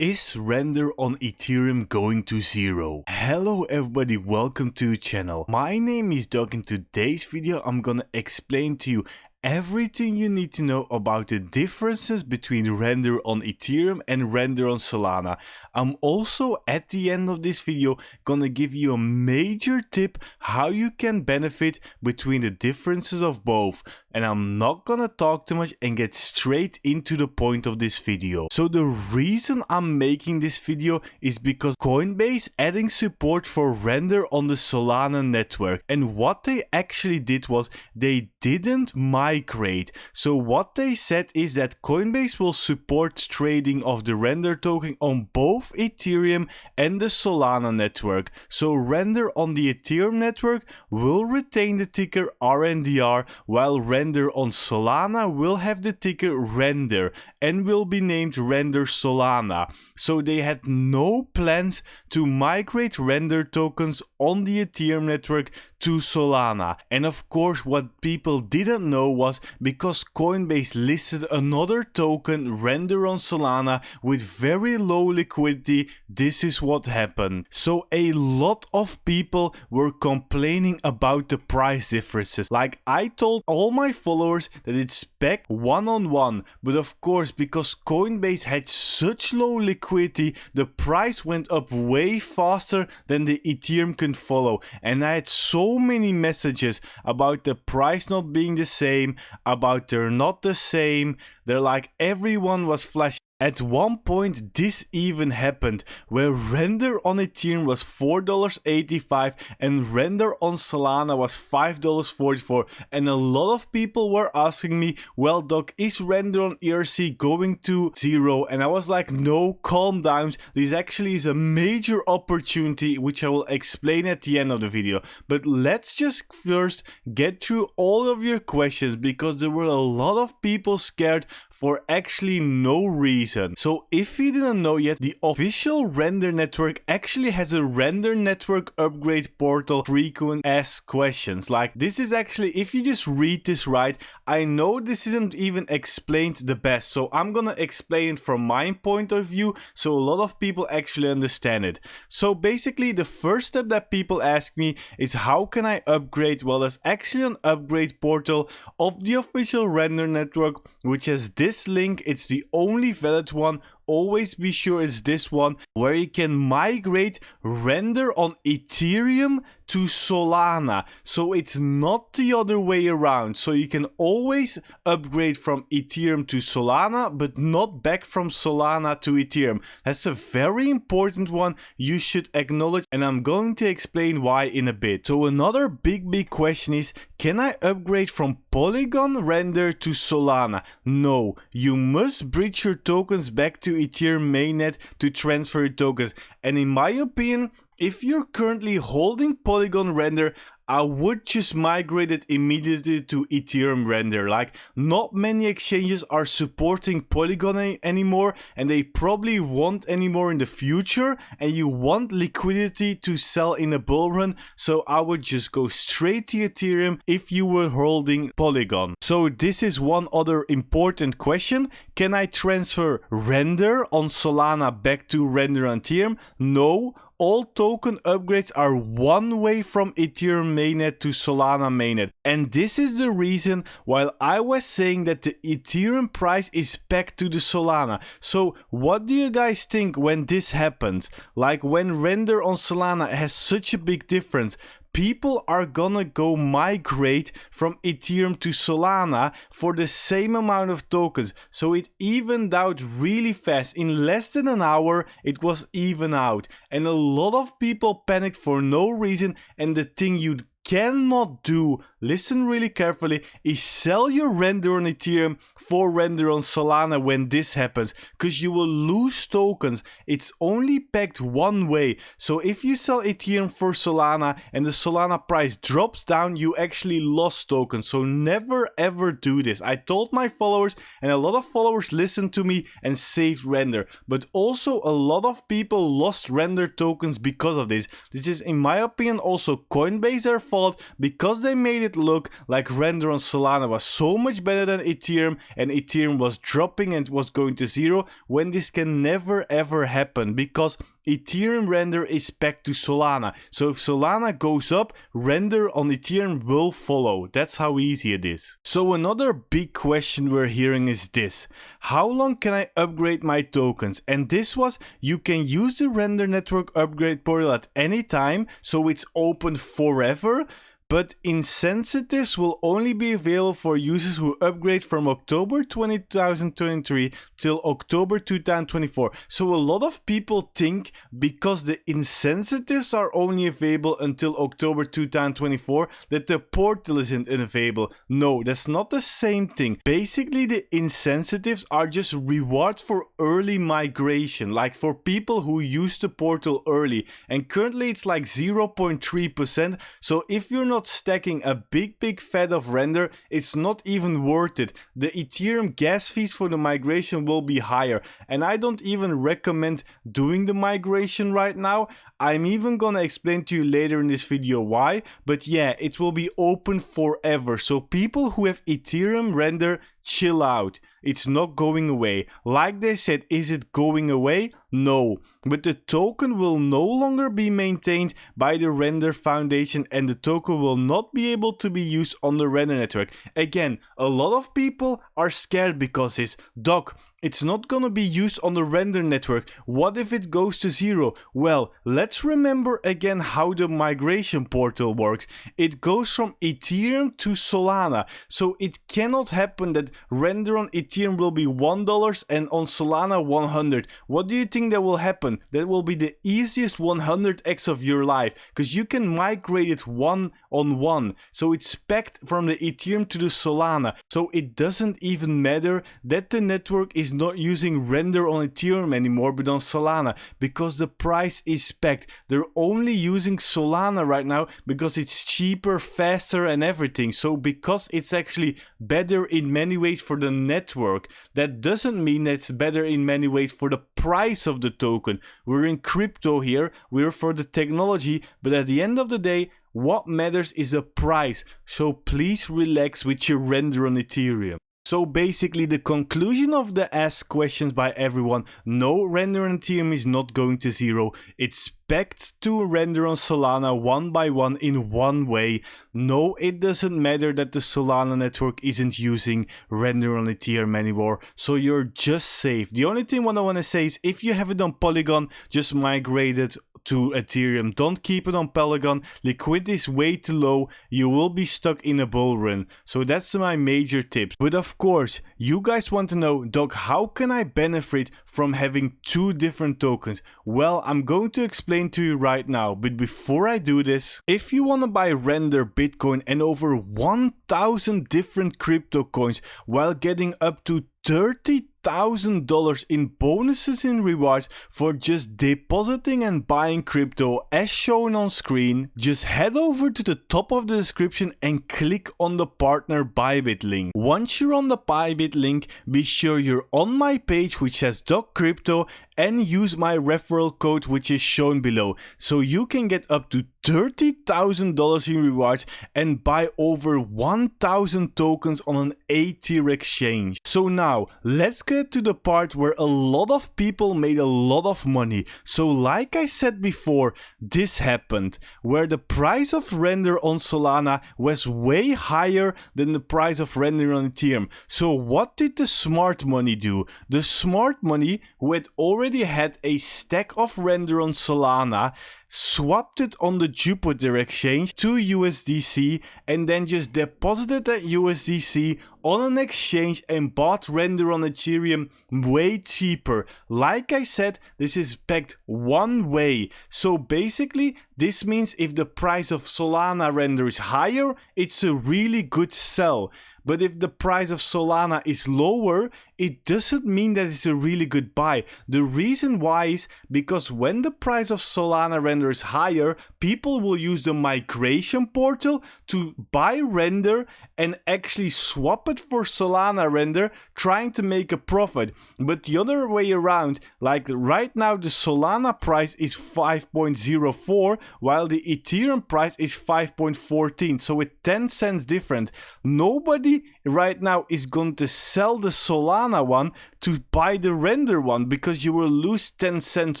Is render on Ethereum going to zero? Hello everybody, welcome to the channel. My name is Doug. In today's video I'm gonna explain to you everything you need to know about the differences between render on Ethereum and render on Solana. I'm also at the end of this video gonna give you a major tip how you can benefit between the differences of both. And I'm not gonna talk too much and get straight into the point of this video. So the reason I'm making this video is because Coinbase adding support for render on the Solana network. And what they actually did was they didn't migrate. So what they said is that Coinbase will support trading of the render token on both Ethereum and the Solana network. So render on the Ethereum network will retain the ticker RNDR, while render on Solana will have the ticker Render and will be named Render Solana. So they had no plans to migrate render tokens on the Ethereum network to Solana. And of course what people didn't know was because Coinbase listed another token, render on Solana, with very low liquidity, this is what happened. So a lot of people were complaining about the price differences. Like I told all my followers that it's back one-on-one, but of course because Coinbase had such low liquidity, the price went up way faster than the Ethereum can follow. And I had so many messages about the price not being the same, about they're not the same. They're like everyone was flashing. At one point this even happened where render on Ethereum was $4.85 and render on Solana was $5.44, and a lot of people were asking me, well Doc, is render on ERC going to zero? And I was like, no, calm down, this actually is a major opportunity which I will explain at the end of the video. But let's just first get through all of your questions, because there were a lot of people scared for actually no reason. So if you didn't know yet, the official render network actually has a render network upgrade portal, frequent asked questions. Like this is actually, if you just read this right, I know this isn't even explained the best, so I'm gonna explain it from my point of view so a lot of people actually understand it. So basically the first step that people ask me is how can I upgrade? Well, there's actually an upgrade portal of the official render network which has this link. It's the only valid one. Always be sure it's this one, where you can migrate render on Ethereum to Solana. So it's not the other way around. So you can always upgrade from Ethereum to Solana, but not back from Solana to Ethereum. That's a very important one you should acknowledge, and I'm going to explain why in a bit. So another big question is, can I upgrade from Polygon render to Solana? No, you must bridge your tokens back to Ethereum mainnet to transfer your tokens. And in my opinion, if you're currently holding Polygon render, I would just migrate it immediately to Ethereum render. Like not many exchanges are supporting Polygon anymore, and they probably won't anymore in the future, and you want liquidity to sell in a bull run, so I would just go straight to Ethereum if you were holding Polygon. So this is one other important question. Can I transfer render on Solana back to render on Ethereum? No. All token upgrades are one way from Ethereum mainnet to Solana mainnet. And this is the reason why I was saying that the Ethereum price is back to the Solana. So what do you guys think when this happens? Like when render on Solana has such a big difference, people are gonna go migrate from Ethereum to Solana for the same amount of tokens. So it evened out really fast. In less than an hour, it was even out. And a lot of people panicked for no reason. And the thing you cannot do, listen really carefully, is sell your render on Ethereum for render on Solana when this happens, because you will lose tokens. It's only pegged one way. So if you sell Ethereum for Solana and the Solana price drops down, you actually lost tokens. So never ever do this. I told my followers, and a lot of followers listened to me and saved render, but also a lot of people lost render tokens because of this. This is, in my opinion, also Coinbase their fault, default, because they made it look like render on Solana was so much better than Ethereum and Ethereum was dropping and was going to zero, when this can never ever happen, because Ethereum render is pegged to Solana. So if Solana goes up, render on Ethereum will follow. That's how easy it is. So another big question we're hearing is this: how long can I upgrade my tokens? And this was, you can use the render network upgrade portal at any time, so it's open forever. But incentives will only be available for users who upgrade from October 2023 till October 2024. So a lot of people think because the incentives are only available until October 2024 that the portal isn't available. No, that's not the same thing. Basically, the incentives are just rewards for early migration, like for people who use the portal early. And currently it's like 0.3%. So if you're not stacking a big fat of render, it's not even worth it. The Ethereum gas fees for the migration will be higher, and I don't even recommend doing the migration right now. I'm even gonna explain to you later in this video why, but yeah, it will be open forever. So people who have Ethereum render, chill out. It's not going away. Like they said, is it going away? No. But the token will no longer be maintained by the Render Foundation, and the token will not be able to be used on the Render network. Again, a lot of people are scared because it's, Doc, it's not gonna be used on the Render network. What if it goes to zero? Well, let's remember again how the migration portal works. It goes from Ethereum to Solana. So it cannot happen that render on Ethereum will be $1 and on Solana 100. What do you think that will happen? That will be the easiest 100x of your life, because you can migrate it one-on-one. So it's pegged from the Ethereum to the Solana. So it doesn't even matter that the network is not using render on Ethereum anymore but on Solana, because the price is pegged. They're only using Solana right now because it's cheaper, faster and everything. So because it's actually better in many ways for the network, that doesn't mean that it's better in many ways for the price of the token. We're in crypto here, we're for the technology, but at the end of the day, what matters is the price. So please relax with your render on Ethereum. So basically the conclusion of the asked questions by everyone: no, render on Ethereum is not going to zero. It's pegged to render on Solana one by one in one way. No, it doesn't matter that the Solana network isn't using render on Ethereum anymore. So you're just safe. The only thing what I want to say is, if you have it on Polygon, just migrate it to Ethereum. Don't keep it on Polygon. Liquidity is way too low. You will be stuck in a bull run. So that's my major tips. But of course, you guys want to know, Doc, how can I benefit from having two different tokens? Well, I'm going to explain to you right now. But before I do this, if you want to buy Render, Bitcoin and over 1,000 different crypto coins while getting up to $30,000 in bonuses and rewards for just depositing and buying crypto as shown on screen, just head over to the top of the description and click on the partner Bybit link. Once you're on the Bybit link, be sure you're on my page which says Doc Crypto and use my referral code which is shown below, so you can get up to $30,000 in rewards and buy over 1,000 tokens on an A-tier exchange. So now, let's get to the part where a lot of people made a lot of money. So like I said before, this happened, where the price of render on Solana was way higher than the price of render on Ethereum. So what did the smart money do? The smart money, who had already had a stack of render on Solana, swapped it on the Jupiter exchange to USDC and then just deposited that USDC on an exchange and bought render on Ethereum way cheaper. Like I said, this is pegged one way. So basically, this means if the price of Solana render is higher, it's a really good sell. But if the price of Solana is lower, it doesn't mean that it's a really good buy. The reason why is because when the price of Solana Render is higher, people will use the migration portal to buy Render and actually swap it for Solana Render, trying to make a profit. But the other way around, like right now the Solana price is 5.04 while the Ethereum price is 5.14, so with 10 cents different. Nobody right now is going to sell the Solana one to buy the Render one because you will lose 10 cents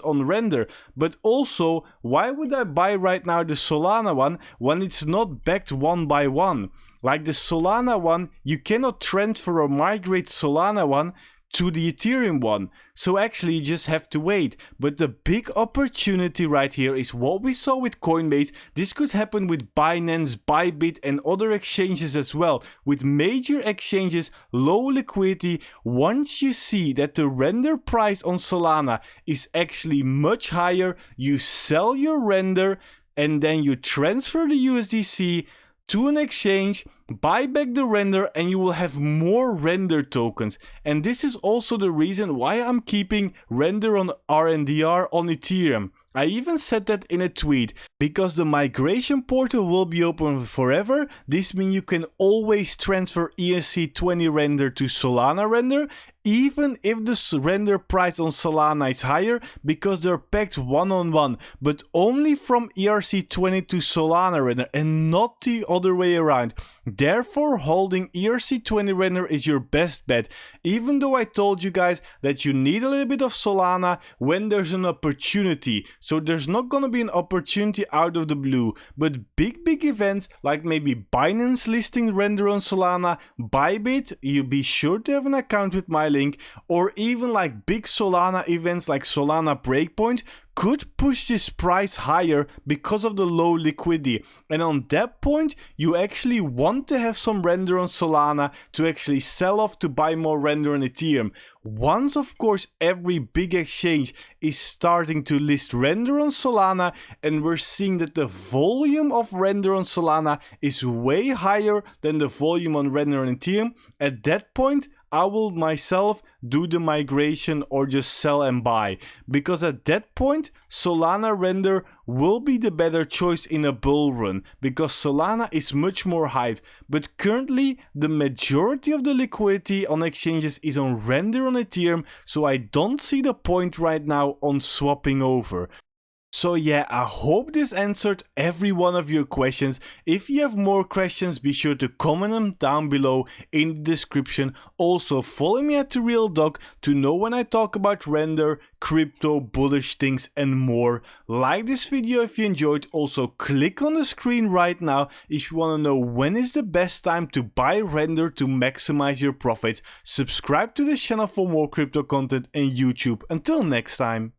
on Render. But also, why would I buy right now the Solana one when it's not backed one by one? Like the Solana one, you cannot transfer or migrate Solana one to the Ethereum one. So actually you just have to wait. But the big opportunity right here is what we saw with Coinbase. This could happen with Binance, Bybit and other exchanges as well. With major exchanges, low liquidity, once you see that the Render price on Solana is actually much higher, you sell your Render and then you transfer the USDC to an exchange, buy back the Render, and you will have more Render tokens. And this is also the reason why I'm keeping Render on RNDR on Ethereum. I even said that in a tweet, because the migration portal will be open forever. This means you can always transfer ERC20 Render to Solana Render, even if the Render price on Solana is higher, because they're packed one-on-one, but only from ERC20 to Solana Render and not the other way around. Therefore, holding ERC20 Render is your best bet, even though I told you guys that you need a little bit of Solana when there's an opportunity. So there's not gonna be an opportunity out of the blue, but big events like maybe Binance listing Render on Solana, Bybit, you be sure to have an account with my link, or even like big Solana events like Solana Breakpoint could push this price higher because of the low liquidity. And on that point, you actually want to have some Render on Solana to actually sell off to buy more Render on Ethereum. Once, of course, every big exchange is starting to list Render on Solana, and we're seeing that the volume of Render on Solana is way higher than the volume on Render on Ethereum, at that point, I will myself do the migration or just sell and buy, because at that point Solana Render will be the better choice in a bull run, because Solana is much more hyped. But currently the majority of the liquidity on exchanges is on Render on Ethereum, so I don't see the point right now on swapping over. So yeah, I hope this answered every one of your questions. If you have more questions, be sure to comment them down below in the description. Also, follow me at The Real Doc to know when I talk about Render, crypto, bullish things and more. Like this video if you enjoyed. Also, click on the screen right now if you want to know when is the best time to buy Render to maximize your profits. Subscribe to this channel for more crypto content and YouTube. Until next time.